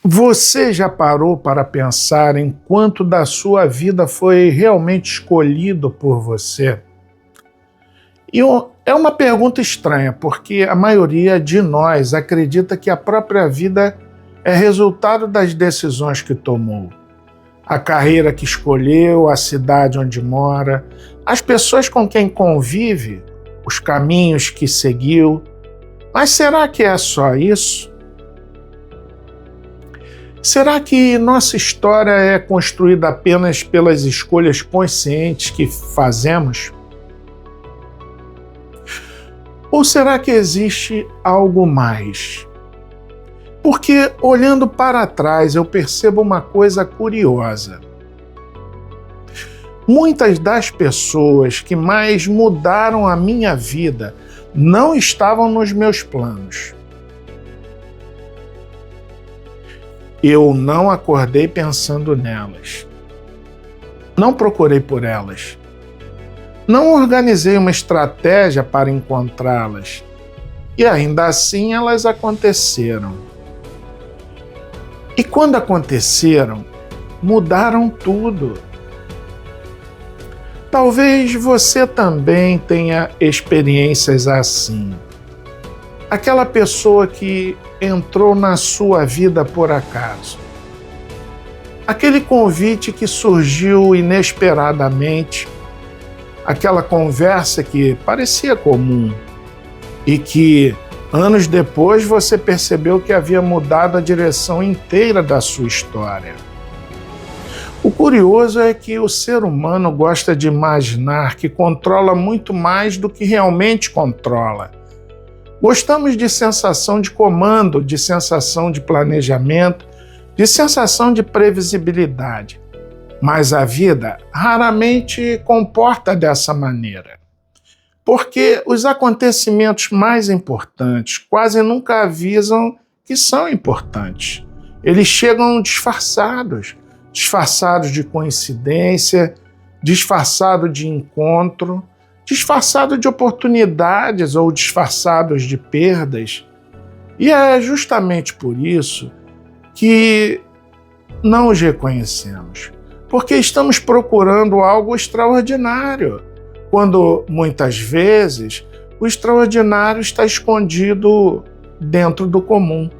Você já parou para pensar em quanto da sua vida foi realmente escolhido por você? É uma pergunta estranha, porque a maioria de nós acredita que a própria vida é resultado das decisões que tomou. A carreira que escolheu, a cidade onde mora, as pessoas com quem convive, os caminhos que seguiu. Mas será que é só isso? Será que nossa história é construída apenas pelas escolhas conscientes que fazemos? Ou será que existe algo mais? Porque, olhando para trás, eu percebo uma coisa curiosa. Muitas das pessoas que mais mudaram a minha vida não estavam nos meus planos. Eu não acordei pensando nelas. Não procurei por elas. Não organizei uma estratégia para encontrá-las. E ainda assim elas aconteceram. E quando aconteceram, mudaram tudo. Talvez você também tenha experiências assim. Aquela pessoa que entrou na sua vida por acaso. Aquele convite que surgiu inesperadamente. Aquela conversa que parecia comum e que, anos depois, você percebeu que havia mudado a direção inteira da sua história. O curioso é que o ser humano gosta de imaginar que controla muito mais do que realmente controla. Gostamos de sensação de comando, de sensação de planejamento, de sensação de previsibilidade. Mas a vida raramente comporta dessa maneira. Porque os acontecimentos mais importantes quase nunca avisam que são importantes. Eles chegam disfarçados de coincidência, disfarçado de encontro, disfarçado de oportunidades ou disfarçados de perdas. E é justamente por isso que não os reconhecemos. Porque estamos procurando algo extraordinário, quando muitas vezes o extraordinário está escondido dentro do comum.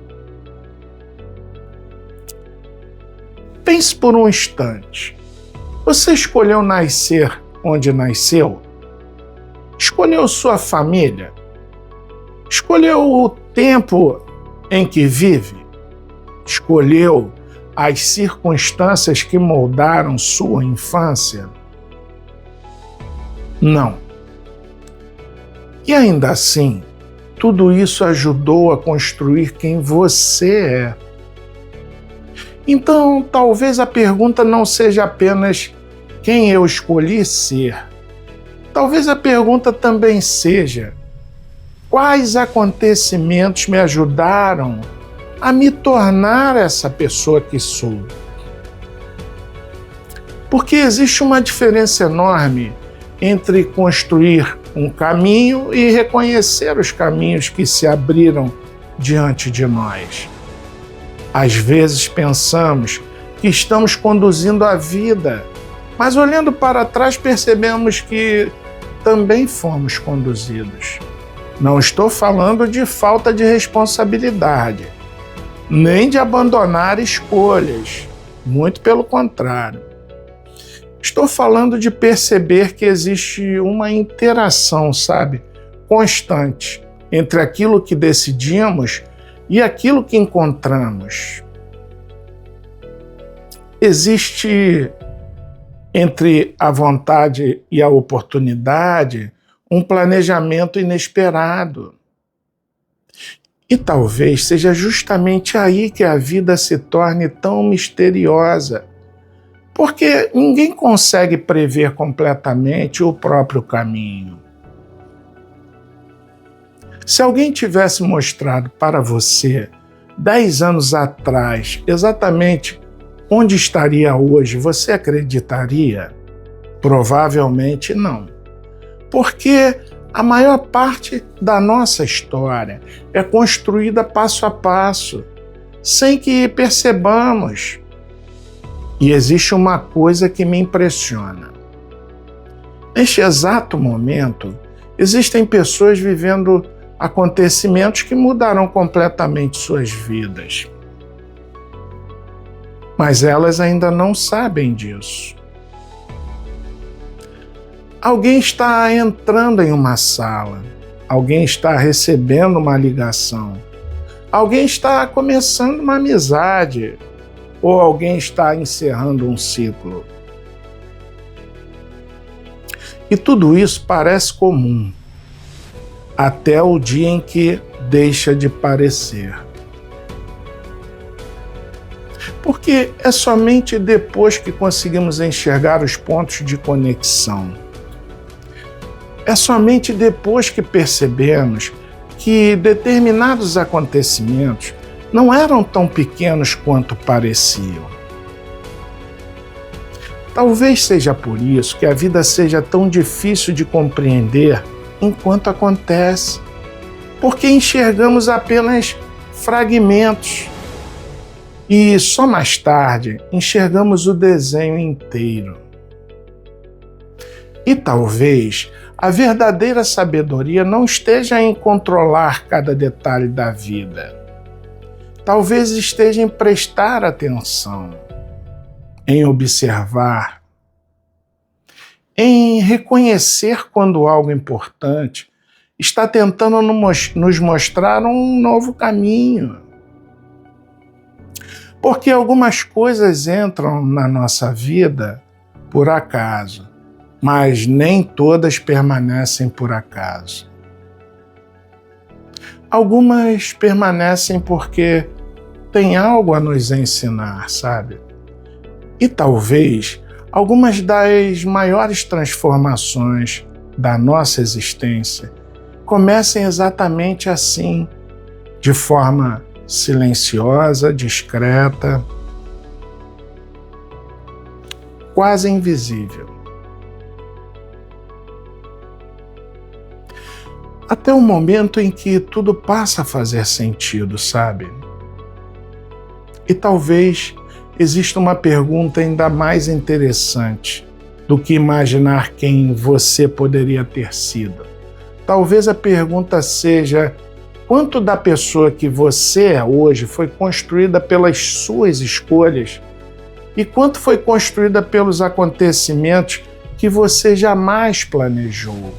Pense por um instante. Você escolheu nascer onde nasceu? Escolheu sua família? Escolheu o tempo em que vive? Escolheu as circunstâncias que moldaram sua infância? Não. E ainda assim, tudo isso ajudou a construir quem você é. Então, talvez a pergunta não seja apenas quem eu escolhi ser. Talvez a pergunta também seja: quais acontecimentos me ajudaram a me tornar essa pessoa que sou? Porque existe uma diferença enorme entre construir um caminho e reconhecer os caminhos que se abriram diante de nós. Às vezes pensamos que estamos conduzindo a vida, mas olhando para trás percebemos que também fomos conduzidos. Não estou falando de falta de responsabilidade, nem de abandonar escolhas, muito pelo contrário. Estou falando de perceber que existe uma interação, constante entre aquilo que decidimos e aquilo que encontramos. Existe entre a vontade e a oportunidade um planejamento inesperado. E talvez seja justamente aí que a vida se torne tão misteriosa, porque ninguém consegue prever completamente o próprio caminho. Se alguém tivesse mostrado para você 10 anos atrás exatamente onde estaria hoje, você acreditaria? Provavelmente não. Porque a maior parte da nossa história é construída passo a passo, sem que percebamos. E existe uma coisa que me impressiona. Neste exato momento, existem pessoas vivendo acontecimentos que mudarão completamente suas vidas. Mas elas ainda não sabem disso. Alguém está entrando em uma sala, alguém está recebendo uma ligação, alguém está começando uma amizade, ou alguém está encerrando um ciclo. E tudo isso parece comum, até o dia em que deixa de parecer. Porque é somente depois que conseguimos enxergar os pontos de conexão. É somente depois que percebemos que determinados acontecimentos não eram tão pequenos quanto pareciam. Talvez seja por isso que a vida seja tão difícil de compreender enquanto acontece, porque enxergamos apenas fragmentos e só mais tarde enxergamos o desenho inteiro. E talvez a verdadeira sabedoria não esteja em controlar cada detalhe da vida. Talvez esteja em prestar atenção, em observar, em reconhecer quando algo importante está tentando nos mostrar um novo caminho. Porque algumas coisas entram na nossa vida por acaso, mas nem todas permanecem por acaso. Algumas permanecem porque tem algo a nos ensinar, sabe? E talvez algumas das maiores transformações da nossa existência comecem exatamente assim, de forma silenciosa, discreta, quase invisível. Até o momento em que tudo passa a fazer sentido, sabe? E talvez exista uma pergunta ainda mais interessante do que imaginar quem você poderia ter sido. Talvez a pergunta seja: quanto da pessoa que você é hoje foi construída pelas suas escolhas e quanto foi construída pelos acontecimentos que você jamais planejou?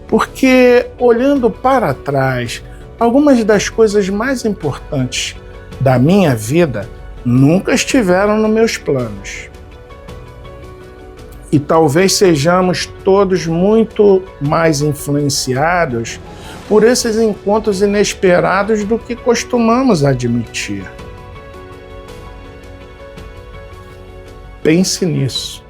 Porque, olhando para trás, algumas das coisas mais importantes da minha vida nunca estiveram nos meus planos. E talvez sejamos todos muito mais influenciados por esses encontros inesperados do que costumamos admitir. Pense nisso.